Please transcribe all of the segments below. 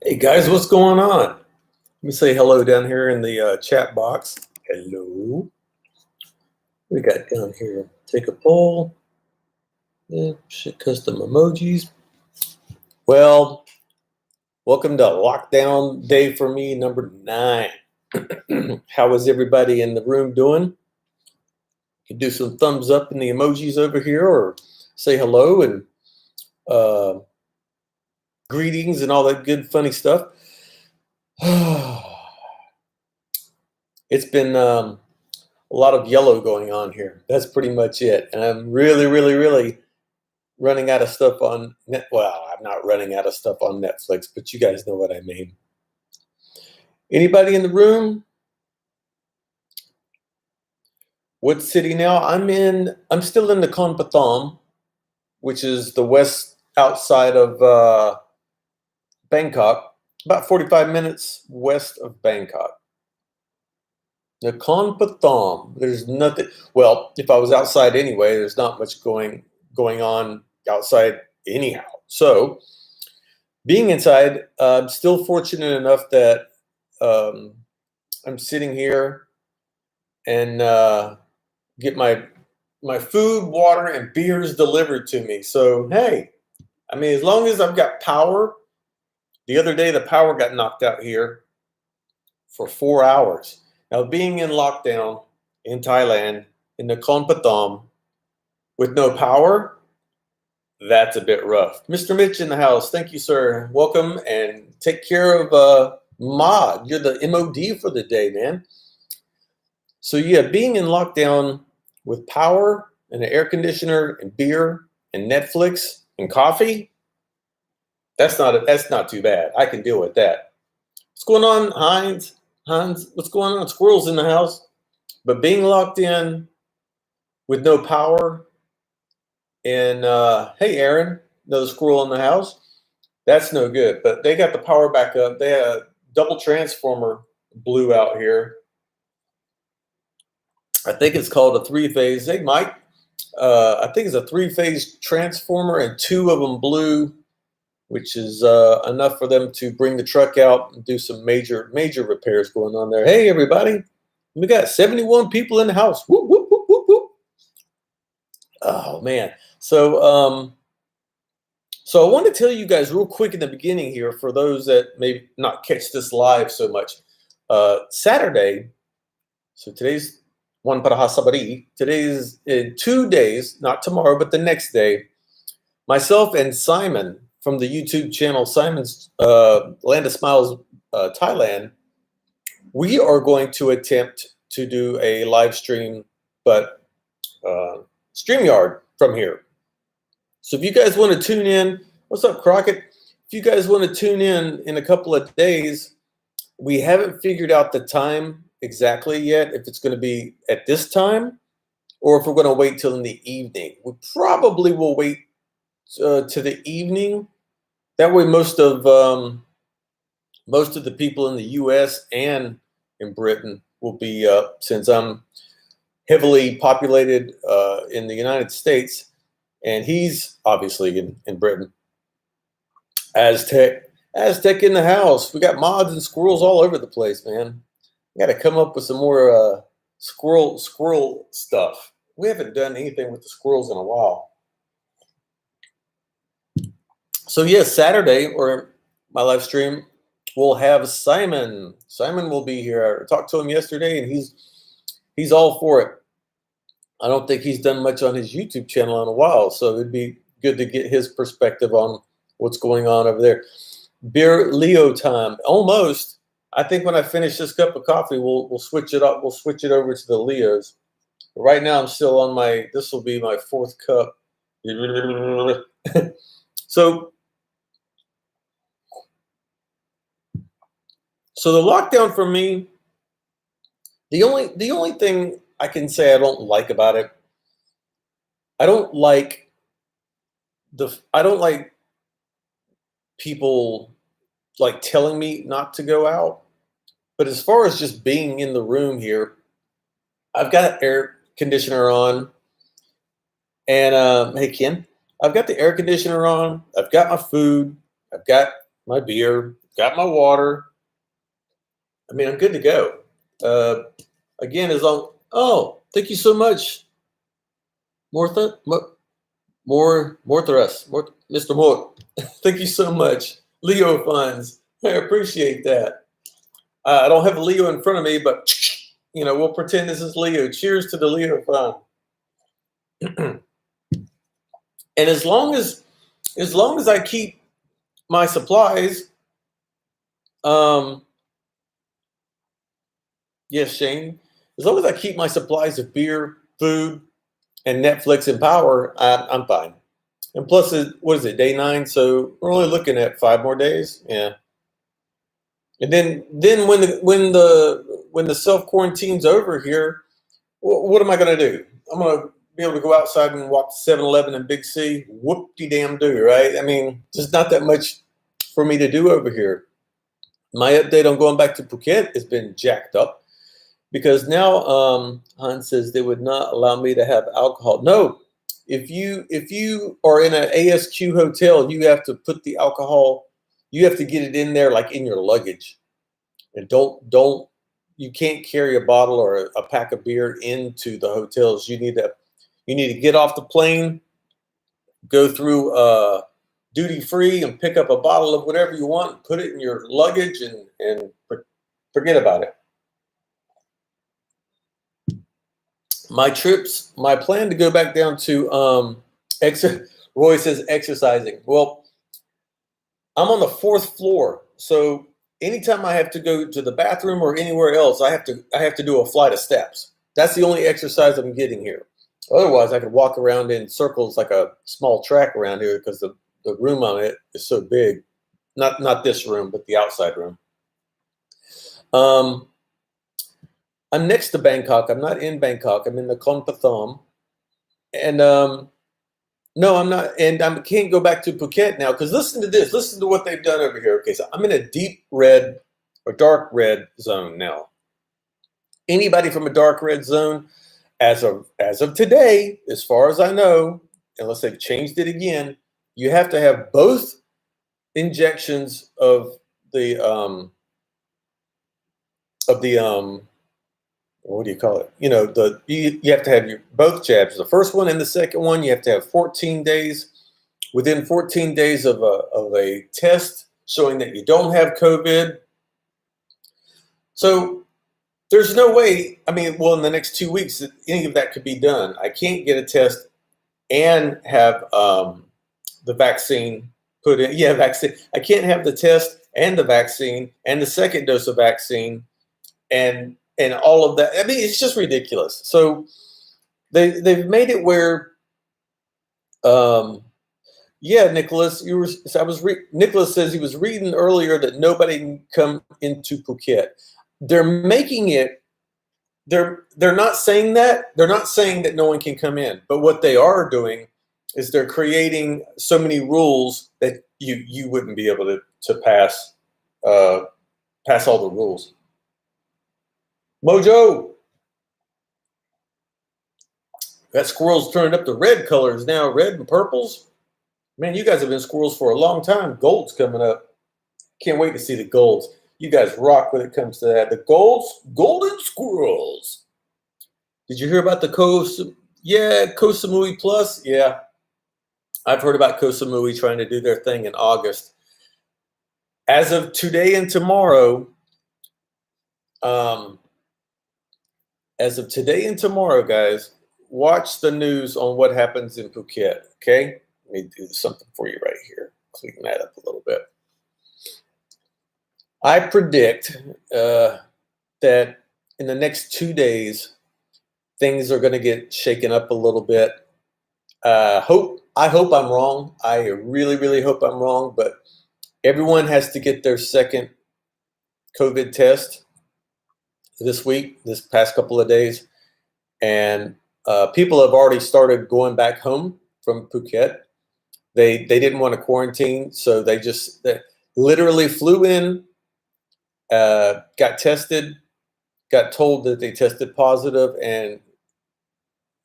Hey guys, what's going on? Let me say hello down here in the chat box. Hello. We got down here. Take a poll. Yeah, shit, custom emojis. Well, welcome to lockdown day for me, number 9. How is everybody in the room doing? You can do some thumbs up in the emojis over here, or say hello and greetings and all that good funny stuff. It's been a lot of yellow going on here. That's pretty much it. And I'm really running out of stuff on well, I'm not running out of stuff on Netflix, but you guys know what I mean. Anybody in the room? What city now? I'm still in the Kon Pathom, which is the west outside of Bangkok, about 45 minutes west of Bangkok. The Kon Pathom, there's nothing. Well, if I was outside anyway, there's not much going on outside anyhow. So, being inside, I'm still fortunate enough that I'm sitting here and get my food, water, and beers delivered to me. So, hey, I mean, as long as I've got power. The other day, the power got knocked out here for 4 hours. Now, being in lockdown in Thailand, in the Kon Pathom, with no power, that's a bit rough. Mr. Mitch in the house. Thank you, sir. Welcome and take care of Mod. You're the MOD for the day, man. So, yeah, being in lockdown with power and an air conditioner and beer and Netflix and coffee, that's not too bad. I can deal with that. What's going on, Heinz? Hans, what's going on? Squirrels in the house. But being locked in with no power and, hey, Aaron, another squirrel in the house. That's no good. But they got the power back up. They had a double transformer blew out here. I think it's called a 3-phase. Hey, Mike, I think it's a 3-phase transformer and 2 of them blew, which is enough for them to bring the truck out and do some major repairs going on there. Hey, everybody. We got 71 people in the house. Whoop, whoop, whoop, whoop, whoop. Oh, man. So I want to tell you guys real quick in the beginning here, for those that may not catch this live so much. Saturday, so today's one para sabari. Today's in 2 days, not tomorrow, but the next day. Myself and Simon from the YouTube channel, Simon's Land of Smiles Thailand, we are going to attempt to do a live stream, but StreamYard from here. So if you guys want to tune in, what's up, Crockett? If you guys want to tune in a couple of days, we haven't figured out the time exactly yet, if it's going to be at this time or if we're going to wait till in the evening. We probably will wait to the evening. That way, most of the people in the U.S. and in Britain will be up, since I'm heavily populated in the United States, and he's obviously in Britain. Aztec in the house. We got mods and squirrels all over the place, man. We got to come up with some more squirrel stuff. We haven't done anything with the squirrels in a while. So yes, Saturday, or my live stream, we'll have Simon. Simon will be here. I talked to him yesterday, and he's all for it. I don't think he's done much on his YouTube channel in a while, so it'd be good to get his perspective on what's going on over there. Beer Leo time, almost. I think when I finish this cup of coffee, we'll switch it up. We'll switch it over to the Leos. But right now, I'm still on my. This will be my 4th cup. So the lockdown for me, the only thing I can say I don't like about it, I don't like people like telling me not to go out. But as far as just being in the room here, I've got air conditioner on, and hey Ken, I've got the air conditioner on. I've got my food. I've got my beer. got my water. I mean, I'm good to go. Again, as long. Oh, thank you so much, Martha. Mr. Moore. Thank you so much, Leo Funds. I appreciate that. I don't have a Leo in front of me, but we'll pretend this is Leo. Cheers to the Leo Fund. And as long as I keep my supplies, yes, Shane. As long as I keep my supplies of beer, food, and Netflix and power, I'm fine. And plus, what is it, day 9? So we're only looking at 5 more days. Yeah. And then when the self quarantine's over here, what am I going to do? I'm going to be able to go outside and walk to 7-Eleven and Big C. Whoop-de-damn-do, right? I mean, just not that much for me to do over here. My update on going back to Phuket has been jacked up because now Hans says they would not allow me to have alcohol. No, if you are in an ASQ hotel, you have to put the alcohol. You have to get it in there like in your luggage, and you can't carry a bottle or a pack of beer into the hotels. You need to get off the plane, go through duty free, and pick up a bottle of whatever you want, put it in your luggage, and forget about it. My plan to go back down to Roy says exercising. Well, I'm on the 4th floor, so anytime I have to go to the bathroom or anywhere else, I have to do a flight of steps. That's the only exercise I'm getting here. Otherwise, I could walk around in circles like a small track around here because the room on it is so big. Not this room, but the outside room. I'm next to Bangkok. I'm not in Bangkok. I'm in the Kon Pathom. And no, I'm not. And I can't go back to Phuket now because listen to this. Listen to what they've done over here. Okay, so I'm in a deep red or dark red zone now. Anybody from a dark red zone, as of today, as far as I know, unless they've changed it again, you have to have both injections of the what do you call it? You have to have both jabs. The first one and the second one, you have to have 14 days. Within 14 days of a test showing that you don't have COVID. So there's no way. I mean, well, in the next 2 weeks, any of that could be done. I can't get a test and have the vaccine put in. Yeah, vaccine. I can't have the test and the vaccine and the second dose of vaccine and all of that. I mean, it's just ridiculous. So they've made it where, yeah, Nicholas, Nicholas says he was reading earlier that nobody can come into Phuket. They're making it. They're not saying that. They're not saying that no one can come in. But what they are doing is they're creating so many rules that you wouldn't be able to pass all the rules. Mojo, that squirrel's turned up the red colors now, red and purples. Man, you guys have been squirrels for a long time. Gold's coming up. Can't wait to see the golds. You guys rock when it comes to that. The golden squirrels. Did you hear about the Koh Samui Plus? Yeah. I've heard about Koh Samui trying to do their thing in August. As of today and tomorrow, guys, watch the news on what happens in Phuket, okay? Let me do something for you right here. Clean that up a little bit. I predict that in the next 2 days, things are going to get shaken up a little bit. I hope I'm wrong. I really, really hope I'm wrong, but everyone has to get their second COVID test this past couple of days. And people have already started going back home from Phuket. They didn't want to quarantine, so they literally flew in, got tested, got told that they tested positive, and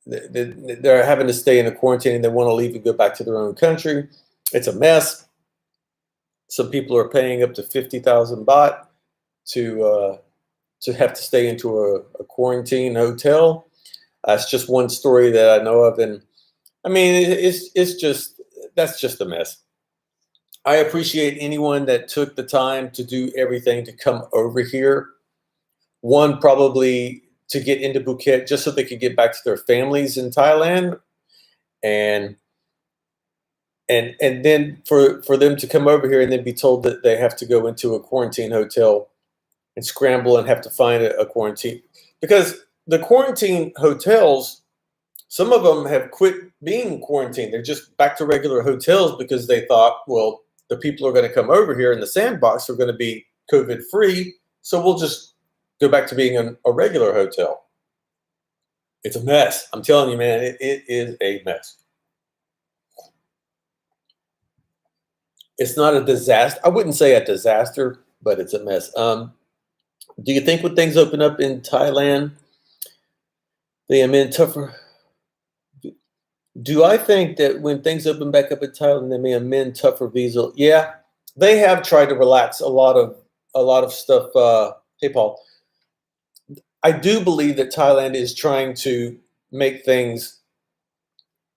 they're having to stay in a quarantine, and they want to leave and go back to their own country. It's a mess. Some people are paying up to 50,000 baht to have to stay into a quarantine hotel. That's just one story that I know of, and I mean, it's just that's just a mess. I appreciate anyone that took the time to do everything to come over here. One, probably to get into Phuket just so they could get back to their families in Thailand, and and then for them to come over here and then be told that they have to go into a quarantine hotel and scramble and have to find a quarantine, because the quarantine hotels, some of them have quit being quarantined. They're just back to regular hotels because they thought, well, the people are going to come over here in the sandbox are going to be COVID free, so we'll just go back to being a regular hotel. It's a mess. I'm telling you, man, it is a mess. It's not a disaster. I wouldn't say a disaster, but it's a mess. Do you think when things open up in Thailand, they amend tougher? Do I think that when things open back up in Thailand, they may amend tougher visa? Yeah, they have tried to relax a lot of stuff. Hey, Paul, I do believe that Thailand is trying to make things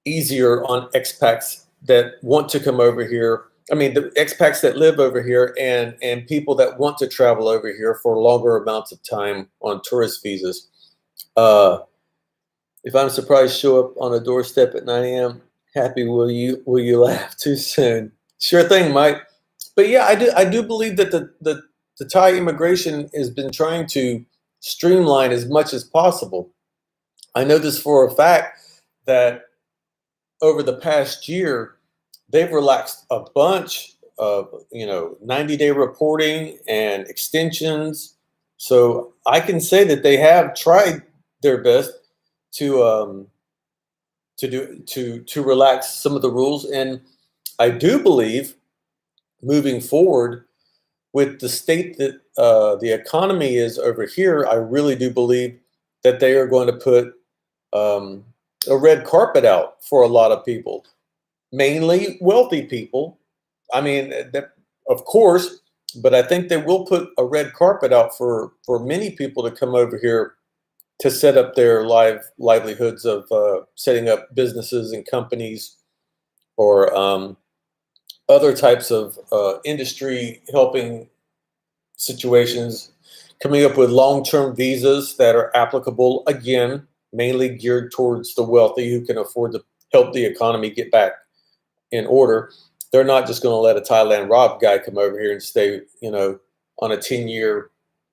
easier on expats that want to come over here. I mean, the expats that live over here and people that want to travel over here for longer amounts of time on tourist visas. If I'm surprised, show up on a doorstep at 9 a.m. Happy, will you laugh too soon? Sure thing, Mike. But yeah, I do believe that the Thai immigration has been trying to streamline as much as possible. I know this for a fact that over the past year, they've relaxed a bunch of 90-day reporting and extensions. So I can say that they have tried their best to relax some of the rules, and I do believe moving forward with the state that the economy is over here, I really do believe that they are going to put a red carpet out for a lot of people, mainly wealthy people. I mean, of course, but I think they will put a red carpet out for many people to come over here to set up their livelihoods of setting up businesses and companies, or other types of industry helping situations, coming up with long-term visas that are applicable, again, mainly geared towards the wealthy who can afford to help the economy get back in order. They're not just going to let a Thailand Rob guy come over here and stay, on a 10-year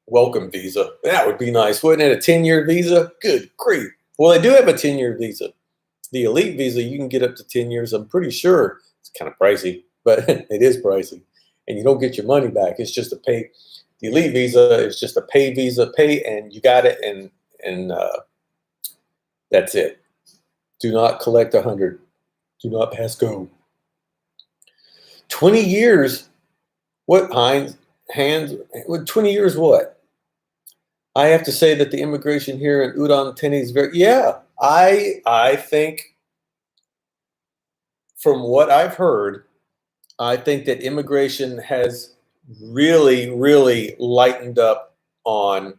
welcome visa. That would be nice, wouldn't it? A 10-year visa? Good grief. Well, they do have a 10-year visa. The elite visa, you can get up to 10 years. I'm pretty sure it's kind of pricey, but it is pricey. And you don't get your money back. It's just a pay. The elite visa is just a pay visa, pay, and you got it, and that's it. Do not collect 100. Do not pass go. 20 years? What, Heinz? Hands? 20 years what? I have to say that the immigration here in Udon Thani is very, yeah, I think from what I've heard, I think that immigration has really, really lightened up on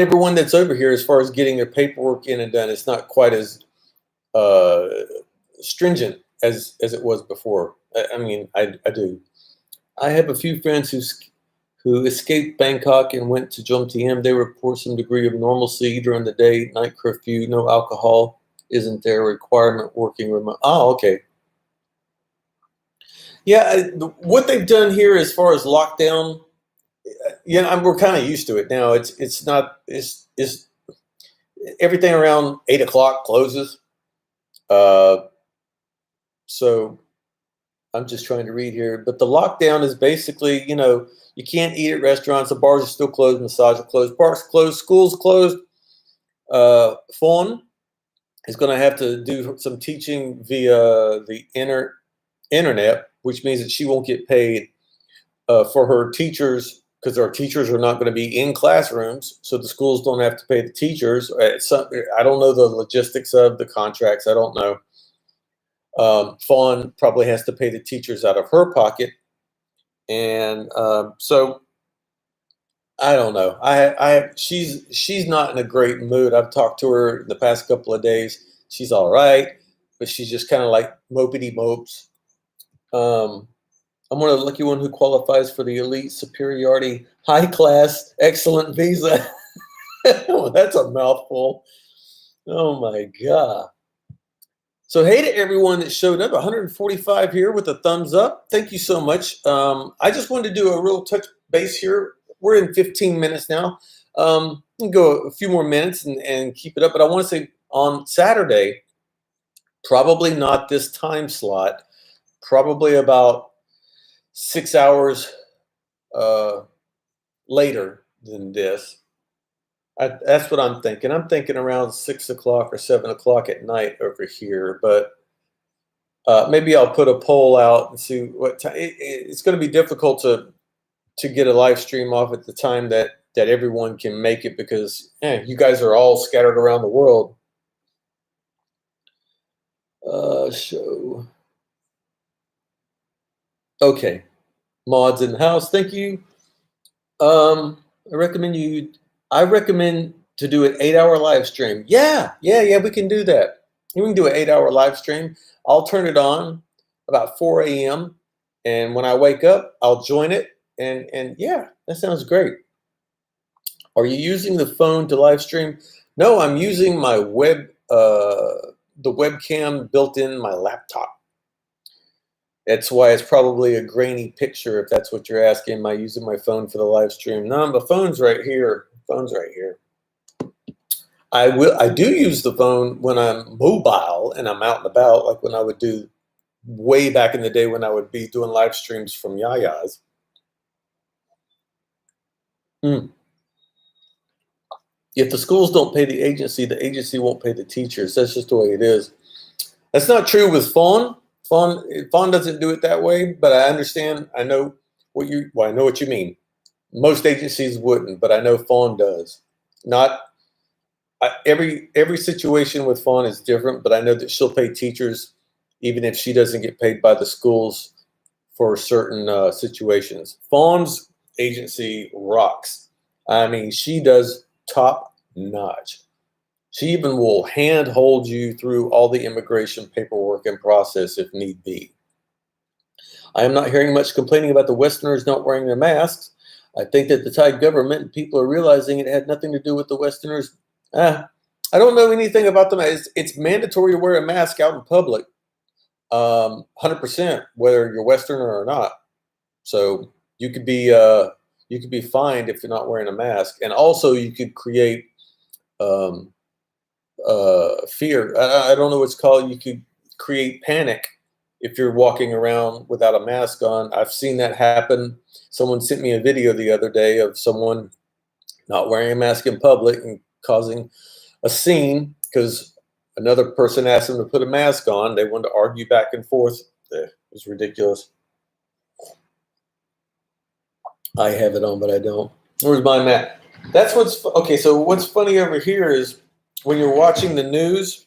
everyone that's over here as far as getting their paperwork in and done. It's not quite as stringent as it was before. I mean, I do. I have a few friends who escaped Bangkok and went to Jomtien. They report some degree of normalcy during the day, night curfew, no alcohol. Isn't there a requirement working remote? Oh, okay. Yeah, what they've done here as far as lockdown, we're kind of used to it now. It's not it's everything around 8 o'clock closes. So I'm just trying to read here, but the lockdown is basically, you can't eat at restaurants. The bars are still closed. Massage are closed. Parks closed. Schools closed. Phone is going to have to do some teaching via the internet, which means that she won't get paid for her teachers, because our teachers are not going to be in classrooms. So the schools don't have to pay the teachers. I don't know the logistics of the contracts. I don't know. Fawn probably has to pay the teachers out of her pocket, and so I don't know. She's not in a great mood. I've talked to her the past couple of days. She's all right, but she's just kind of like mopey mopes. Um, I'm one of the lucky one who qualifies for the elite superiority high class excellent visa. Well, that's a mouthful. Oh my god. So hey to everyone that showed up, 145 here with a thumbs up. Thank you so much. I just wanted to do a real touch base here. We're in 15 minutes now. We can go a few more minutes and keep it up. But I want to say on Saturday, probably not this time slot, probably about 6 hours later than this. That's what I'm thinking. I'm thinking around 6 o'clock or 7 o'clock at night over here. But maybe I'll put a poll out and see what time. It's going to be difficult to get a live stream off at the time that everyone can make it, because you guys are all scattered around the world. Show. Okay. Mods in the house. Thank you. I recommend to do an 8-hour live stream. Yeah, we can do that. We can do an 8-hour live stream. I'll turn it on about 4 a.m. and when I wake up, I'll join it. And yeah, that sounds great. Are you using the phone to live stream? No, I'm using my the webcam built in my laptop. That's why it's probably a grainy picture, if that's what you're asking. Am I using my phone for the live stream? No, the phone's right here. Phone's right here. I do use the phone when I'm mobile and I'm out and about, like when I would do way back in the day when I would be doing live streams from Yaya's. If the schools don't pay the agency won't pay the teachers. That's just the way it is. That's not true with Fawn. Fawn doesn't do it that way, but I understand. I know what you mean. Most agencies wouldn't, but I know Fawn does. Not every situation with Fawn is different, but I know that she'll pay teachers even if she doesn't get paid by the schools for certain situations. Fawn's agency rocks. I mean, she does top notch. She even will handhold you through all the immigration paperwork and process if need be. I am not hearing much complaining about the Westerners not wearing their masks. I think that the Thai government and people are realizing it had nothing to do with the Westerners. I don't know anything about them. It's mandatory to wear a mask out in public, 100%, whether you're Westerner or not. So you could be fined if you're not wearing a mask, and also you could create fear. I don't know what's called. You could create panic if you're walking around without a mask on. I've seen that happen. Someone sent me a video the other day of someone not wearing a mask in public and causing a scene because another person asked them to put a mask on. They wanted to argue back and forth. It was ridiculous. I have it on, but I don't. Where's my map? That's what's okay. So what's funny over here is when you're watching the news,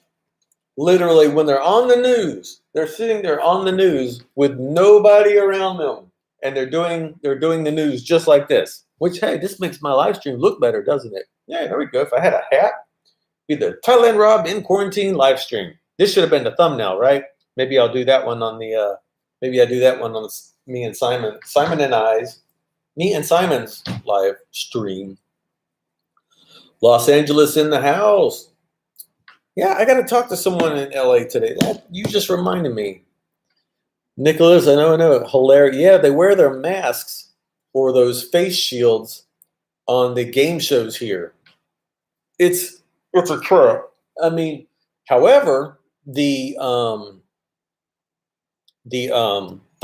literally when they're on the news, they're sitting there on the news with nobody around them, and they're doing the news just like this. Which, hey, this makes my live stream look better, doesn't it? Yeah, there we go. If I had a hat, it'd be the Thailand Rob in quarantine live stream. This should have been the thumbnail, right? Maybe I'll do that one on the. Maybe I do that one on me and Simon. Me and Simon's live stream. Los Angeles in the house. Yeah, I got to talk to someone in LA today. You just reminded me. Nicholas, I know. Hilarious. Yeah, they wear their masks or those face shields on the game shows here. It's a trip. I mean, however, the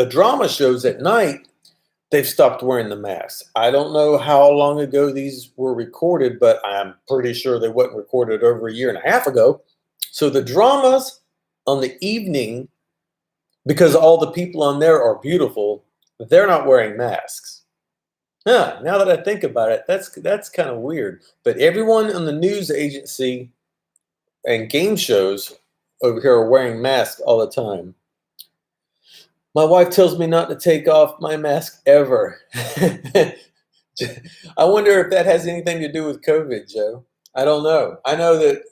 drama shows at night, they've stopped wearing the masks. I don't know how long ago these were recorded, but I'm pretty sure they weren't recorded over a year and a half ago. So the dramas on the evening, because all the people on there are beautiful, they're not wearing masks. Now that I think about it, that's kind of weird. But everyone on the news agency and game shows over here are wearing masks all the time. My wife tells me not to take off my mask ever. I wonder if that has anything to do with COVID, Joe. I don't know. I know that,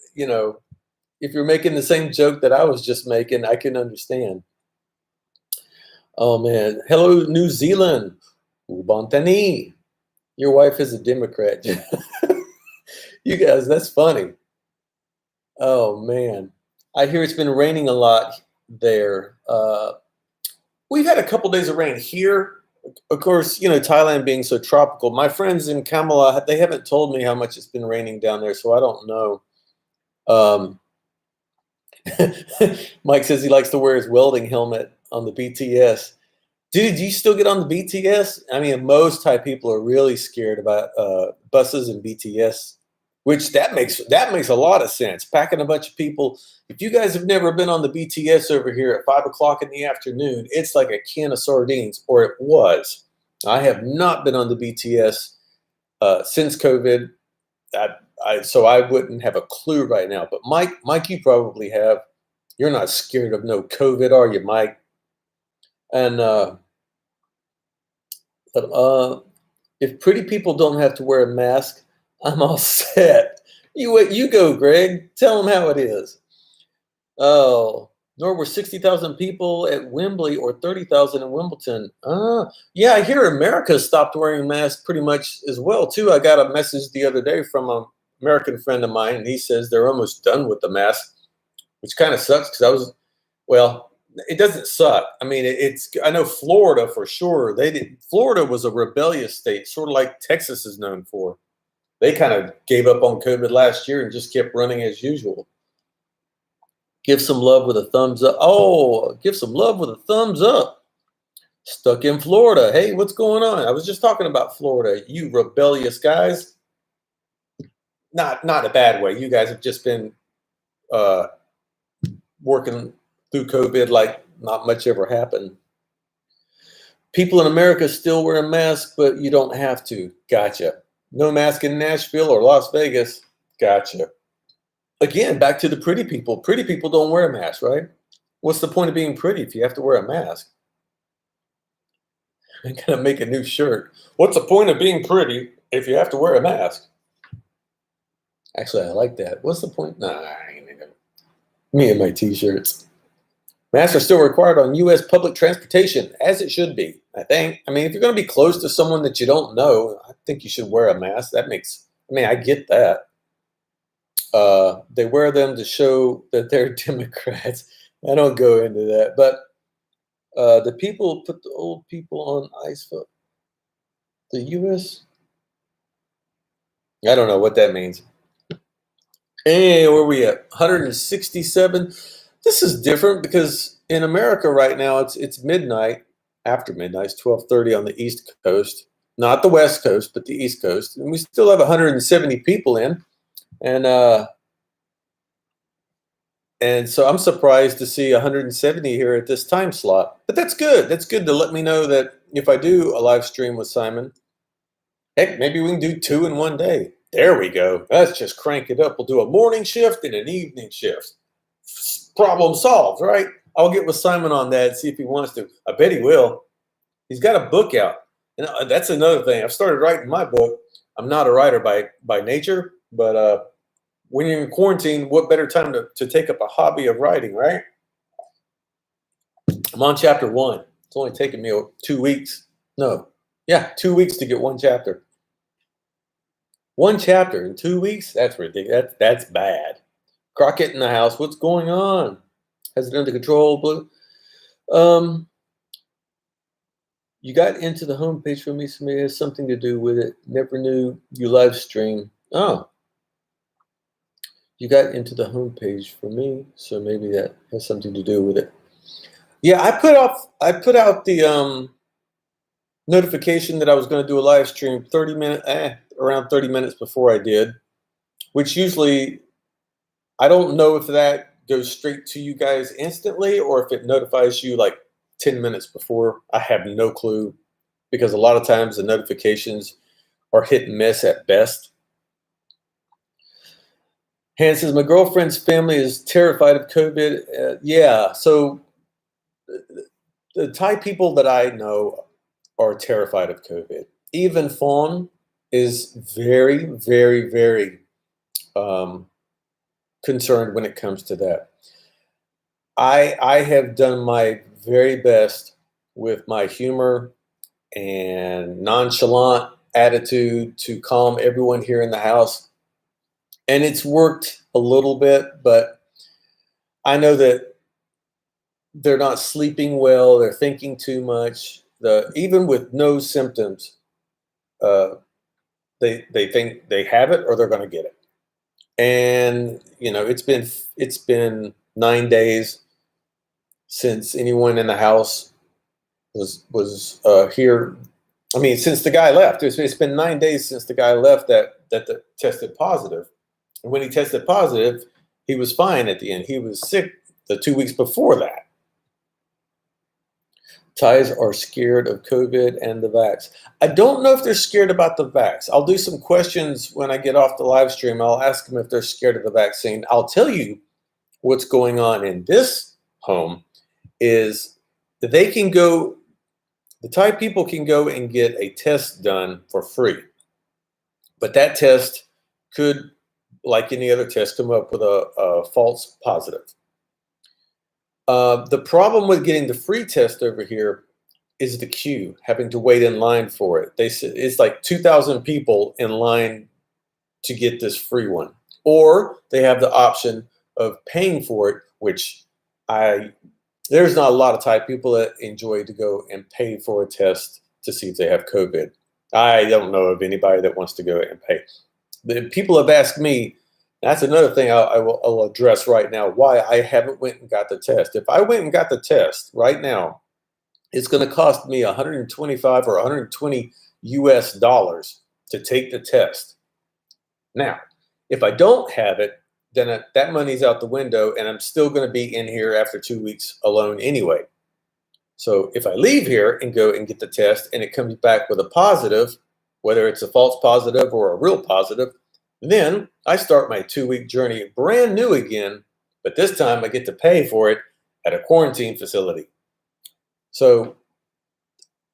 if you're making the same joke that I was just making, I can understand. Oh, man. Hello, New Zealand. Ubantani. Your wife is a Democrat. You guys, that's funny. Oh, man. I hear it's been raining a lot there. We've had a couple days of rain here. Of course, Thailand being so tropical. My friends in Kamala, they haven't told me how much it's been raining down there, so I don't know. Mike says he likes to wear his welding helmet on the BTS. Dude, do you still get on the BTS? I mean, most Thai people are really scared about buses and BTS, which that makes a lot of sense. Packing a bunch of people. If you guys have never been on the BTS over here at 5 o'clock in the afternoon, it's like a can of sardines, or it was. I have not been on the BTS since COVID. So I wouldn't have a clue right now. But Mike, you probably have. You're not scared of no COVID, are you, Mike? And if pretty people don't have to wear a mask, I'm all set. You go, Greg. Tell them how it is. Oh, nor were 60,000 people at Wembley or 30,000 in Wimbledon. Yeah, I hear America stopped wearing masks pretty much as well, too. I got a message the other day from an American friend of mine, and he says they're almost done with the mask, which kind of sucks because it doesn't suck. I mean, I know Florida for sure. Florida was a rebellious state, sort of like Texas is known for. They kind of gave up on COVID last year and just kept running as usual. Give some love with a thumbs up. Oh, give some love with a thumbs up. Stuck in Florida. Hey, what's going on? I was just talking about Florida. You rebellious guys. Not a bad way. You guys have just been working through COVID like not much ever happened. People in America still wear a mask, but you don't have to. Gotcha. No mask in Nashville or Las Vegas. Gotcha. Again, back to the pretty people. Pretty people don't wear a mask, right? What's the point of being pretty if you have to wear a mask? I'm going to make a new shirt. What's the point of being pretty if you have to wear a mask? Actually, I like that. What's the point? Nah, I ain't gonna. Me and my t-shirts. Masks are still required on U.S. public transportation, as it should be, I think. I mean, if you're going to be close to someone that you don't know, I think you should wear a mask. I get that. They wear them to show that they're Democrats. I don't go into that. But the people put the old people on ice for the U.S. I don't know what that means. Hey, where are we at? 167. This is different because in America right now, it's midnight. After midnight, it's 12:30 on the East Coast. Not the West Coast, but the East Coast. And we still have 170 people in. And so I'm surprised to see 170 here at this time slot. But that's good. That's good to let me know that if I do a live stream with Simon, heck, maybe we can do 2 in one day. There we go. Let's just crank it up. We'll do a morning shift and an evening shift. Problem solved, right? I'll get with Simon on that and see if he wants to. I bet he will. He's got a book out. And that's another thing. I've started writing my book. I'm not a writer by nature, but when you're in quarantine, what better time to take up a hobby of writing, right? I'm on chapter 1. It's only taken me 2 weeks. 2 weeks to get one chapter. One chapter in 2 weeks? That's ridiculous. That's bad. Crockett in the house. What's going on? Has it under control, Blue? You got into the homepage for me, so maybe it has something to do with it. Never knew you live stream. Oh. You got into the homepage for me, so maybe that has something to do with it. Yeah, I put out the notification that I was going to do a live stream around 30 minutes before I did, which usually I don't know if that goes straight to you guys instantly or if it notifies you like 10 minutes before. I have no clue because a lot of times the notifications are hit and miss at best. Han says, my girlfriend's family is terrified of COVID. Yeah, so the Thai people that I know are terrified of COVID. Even Fawn is very, very, very concerned when it comes to that. I have done my very best with my humor and nonchalant attitude to calm everyone here in the house. And it's worked a little bit, but I know that they're not sleeping well, they're thinking too much. Even with no symptoms, they think they have it or they're going to get it. And it's been 9 days since anyone in the house was here. I mean, since the guy left. It's been 9 days since the guy left that tested positive. And when he tested positive, he was fine at the end. He was sick the 2 weeks before that. Thais are scared of COVID and the vax. I don't know if they're scared about the vax. I'll do some questions when I get off the live stream. I'll ask them if they're scared of the vaccine. I'll tell you what's going on in this home is that the Thai people can go and get a test done for free. But that test could, like any other test, come up with a false positive. The problem with getting the free test over here is the queue, having to wait in line for it. They said it's like 2,000 people in line to get this free one. Or they have the option of paying for it, which there's not a lot of Thai people that enjoy to go and pay for a test to see if they have COVID. I don't know of anybody that wants to go and pay. The people have asked me, that's another thing I'll address right now, why I haven't went and got the test. If I went and got the test right now, it's going to cost me 125 or 120 US dollars to take the test. Now, if I don't have it, then that money's out the window, and I'm still going to be in here after 2 weeks alone anyway. So if I leave here and go and get the test and it comes back with a positive, whether it's a false positive or a real positive, then I start my 2-week journey brand new again, but this time I get to pay for it at a quarantine facility. So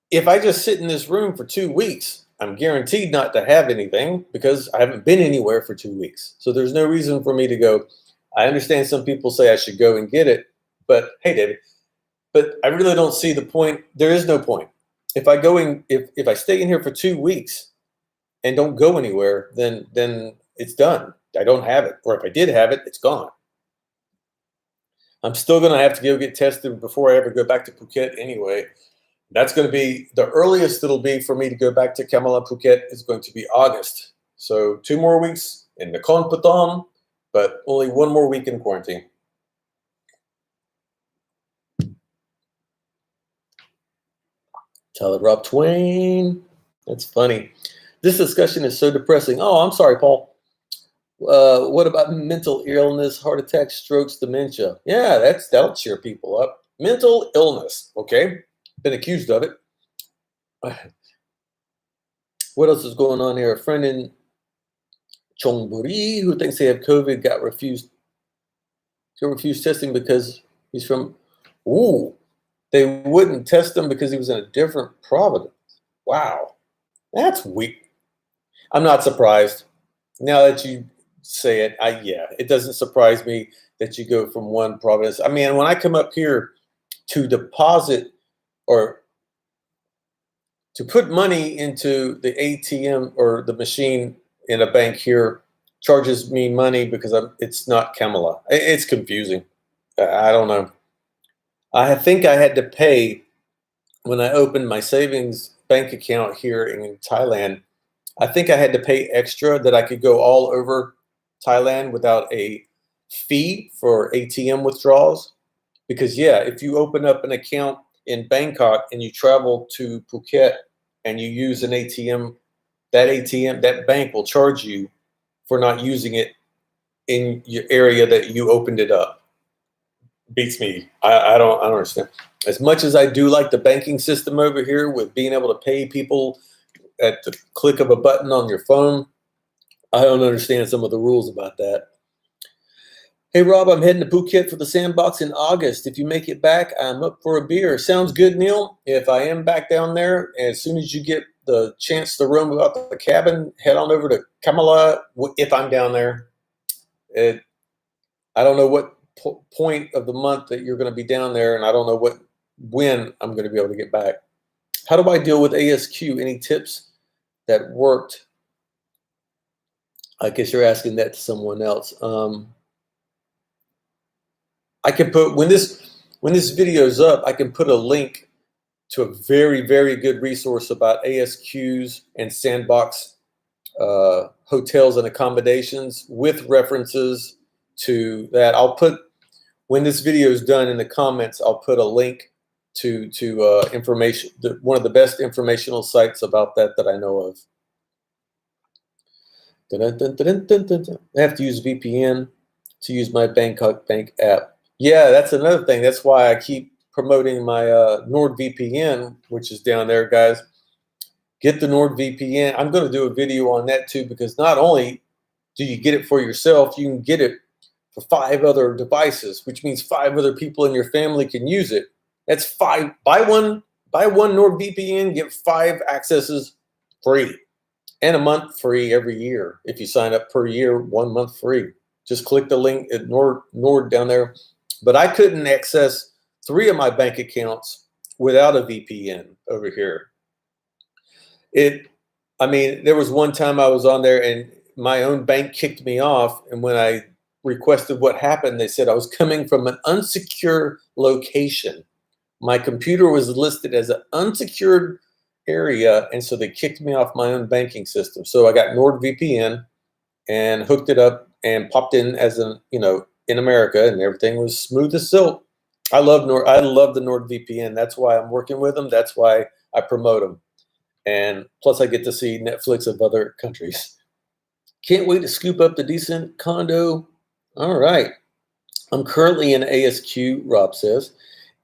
if I just sit in this room for 2 weeks, I'm guaranteed not to have anything because I haven't been anywhere for 2 weeks. So there's no reason for me to go. I understand some people say I should go and get it, but hey, David, but I really don't see the point. There is no point. If I stay in here for 2 weeks and don't go anywhere, then it's done. I don't have it. Or if I did have it, it's gone. I'm still going to have to go get tested before I ever go back to Phuket anyway. That's going to be the earliest it'll be for me to go back to Kamala Phuket is going to be August. So 2 more weeks in Nakhon Pathom, but only 1 more week in quarantine. Thailand Rob Twain. That's funny. This discussion is so depressing. Oh, I'm sorry, Paul. What about mental illness, heart attacks, strokes, dementia? Yeah, that'll cheer people up. Mental illness, okay? Been accused of it. What else is going on here? A friend in Chongburi who thinks they have COVID got refused testing because he's from. Ooh, they wouldn't test him because he was in a different province. Wow, that's weak. I'm not surprised. Now that you say it, it doesn't surprise me that you go from one province. I mean, when I come up here to deposit or to put money into the ATM or the machine in a bank here, charges me money because it's not Kamala. It's confusing. I don't know. I think I had to pay when I opened my savings bank account here in Thailand. I think I had to pay extra that I could go all over Thailand without a fee for ATM withdrawals. Because if you open up an account in Bangkok and you travel to Phuket and you use an ATM, that bank will charge you for not using it in your area that you opened it up. Beats me. I don't understand. As much as I do like the banking system over here with being able to pay people at the click of a button on your phone, I don't understand some of the rules about that. Hey, Rob, I'm heading to Phuket for the sandbox in August. If you make it back, I'm up for a beer. Sounds good, Neil. If I am back down there, as soon as you get the chance to roam about the cabin, head on over to Kamala if I'm down there. I don't know what point of the month that you're going to be down there, and I don't know when I'm going to be able to get back. How do I deal with ASQ? Any tips that worked? I guess you're asking that to someone else. I can put when this video is up, I can put a link to a very, very good resource about ASQs and sandbox hotels and accommodations with references to that. I'll put, when this video is done, in the comments, I'll put a link to information, one of the best informational sites about that I know of. I have to use VPN to use my Bangkok Bank app. Yeah, that's another thing. That's why I keep promoting my NordVPN, which is down there, guys. Get the NordVPN. I'm going to do a video on that too, because not only do you get it for yourself, you can get it for 5 other devices, which means 5 other people in your family can use it. That's 5. Buy one NordVPN, get 5 accesses free, and a month free every year. If you sign up per year, 1 month free. Just click the link at Nord down there. But I couldn't access 3 of my bank accounts without a VPN over here. I mean, there was one time I was on there and my own bank kicked me off, and when I requested what happened, they said I was coming from an unsecure location. My computer was listed as an unsecured area, and so they kicked me off my own banking system. So I got NordVPN and hooked it up and popped in as in America, and everything was smooth as silk. I love the NordVPN. That's why I'm working with them. That's why I promote them. And plus I get to see Netflix of other countries. Can't wait to scoop up the decent condo. All right. I'm currently in ASQ, Rob says,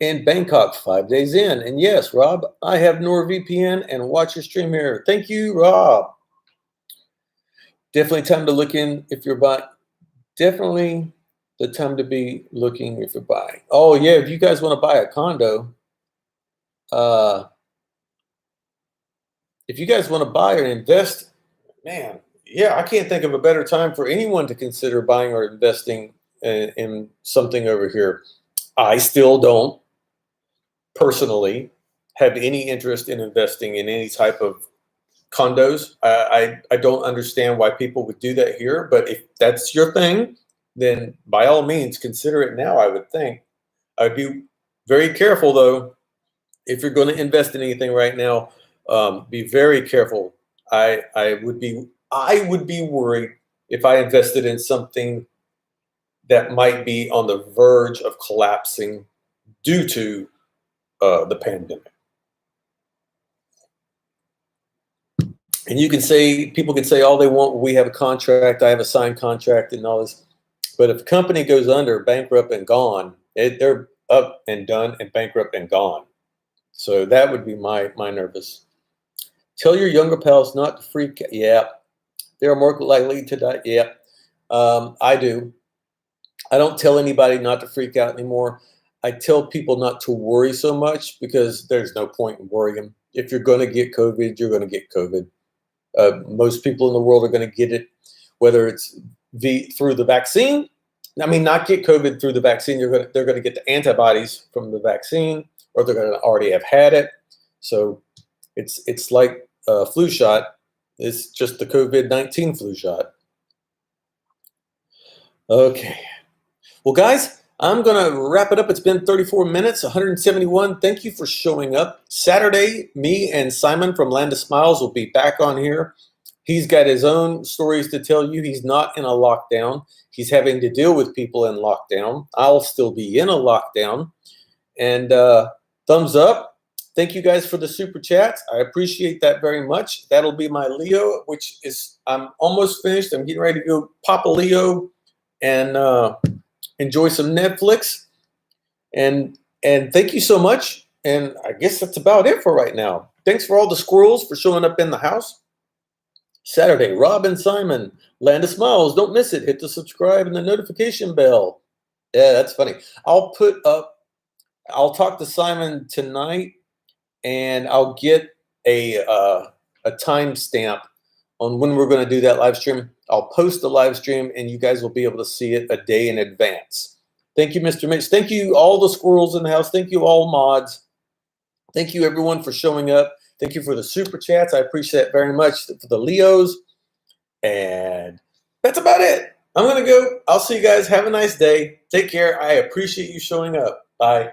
in Bangkok 5 days in. And yes, Rob, I have NordVPN and watch your stream here. Thank you, Rob. Definitely time to look in if you're buying. Definitely the time to be looking if you're buying. Oh yeah, if you guys want to buy a condo, if you guys want to buy or invest, man, yeah, I can't think of a better time for anyone to consider buying or investing in something over here. I still don't personally have any interest in investing in any type of condos. I don't understand why people would do that here, but if that's your thing, then by all means consider it now, I would think. I'd be very careful though. If you're going to invest in anything right now, be very careful. I would be worried if I invested in something that might be on the verge of collapsing due to the pandemic. And people can say all they want. We have a contract. I have a signed contract and all this. But if a company goes under, bankrupt and gone, they're up and done and bankrupt and gone. So that would be my nervous. Tell your younger pals not to freak out. Yeah, they're more likely to die. Yeah, I do. I don't tell anybody not to freak out anymore. I tell people not to worry so much because there's no point in worrying. If you're going to get COVID, you're going to get COVID. Most people in the world are going to get it, whether it's through the vaccine. I mean, not get COVID through the vaccine. They're going to get the antibodies from the vaccine, or they're going to already have had it. So it's like a flu shot. It's just the COVID-19 flu shot. Okay. Well, guys, I'm going to wrap it up. It's been 34 minutes, 171. Thank you for showing up. Saturday, me and Simon from Land of Smiles will be back on here. He's got his own stories to tell you. He's not in a lockdown. He's having to deal with people in lockdown. I'll still be in a lockdown. And thumbs up. Thank you guys for the super chats. I appreciate that very much. That'll be my Leo, which is, I'm almost finished. I'm getting ready to go pop a Leo and enjoy some Netflix. And thank you so much. And I guess that's about it for right now. Thanks for all the squirrels for showing up in the house. Saturday, Rob and Simon, Land of Smiles. Don't miss it. Hit the subscribe and the notification bell. Yeah, that's funny. I'll put up. I'll talk to Simon tonight, and I'll get a timestamp on when we're going to do that live stream. I'll post the live stream, and you guys will be able to see it a day in advance. Thank you, Mr. Mitch. Thank you, all the squirrels in the house. Thank you, all mods. Thank you, everyone, for showing up. Thank you for the super chats. I appreciate it very much. For the Leos. And that's about it. I'm going to go. I'll see you guys. Have a nice day. Take care. I appreciate you showing up. Bye.